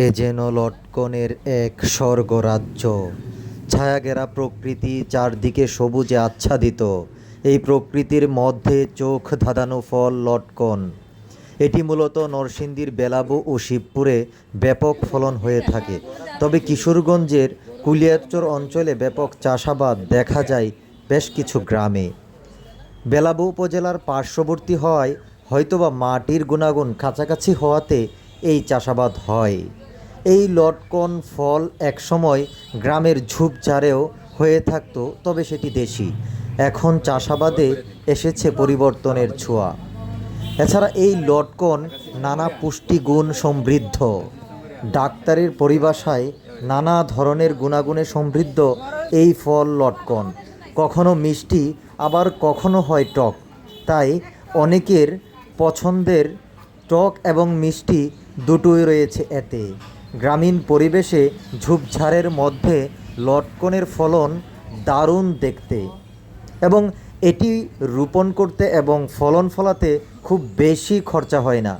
এ যেন লটকনের এক স্বর্গরাজ্য। ছায়াঘেরা প্রকৃতি, চারদিকে সবুজে আচ্ছাদিত। এই প্রকৃতির মধ্যে চোখ ধাঁধানো ফল লটকন। এটি মূলত নরসিংদীর বেলাবু ও শিবপুরে ব্যাপক ফলন হয়ে থাকে। তবে কিশোরগঞ্জের কুলিয়ারচর অঞ্চলে ব্যাপক চাষাবাদ দেখা যায় বেশ কিছু গ্রামে। বেলাবু উপজেলার পার্শ্ববর্তী হওয়ায় হয়তোবা মাটির গুণাগুণ কাছাকাছি হওয়াতে এই চাষাবাদ হয়। এই লটকন ফল একসময় গ্রামের ঝোপঝাড়েও হয়ে থাকতো, তবে সেটি দেশি। এখন চাষাবাদে এসেছে পরিবর্তনের ছোঁয়া। এছাড়া এই লটকন নানা পুষ্টিগুণ সমৃদ্ধ। ডাক্তারের পরিভাষায় নানা ধরনের গুণাগুণে সমৃদ্ধ এই ফল লটকন কখনো মিষ্টি, আবার কখনো হয় টক। তাই অনেকের পছন্দের টক এবং মিষ্টি দুটোই রয়েছে এতে। গ্রামীণ পরিবেশে ঝোপঝাড়ের মধ্যে লটকনের ফলন দারুণ দেখতে, এবং এটি রোপণ করতে এবং ফলন ফলাতে খুব বেশি খরচা হয় না।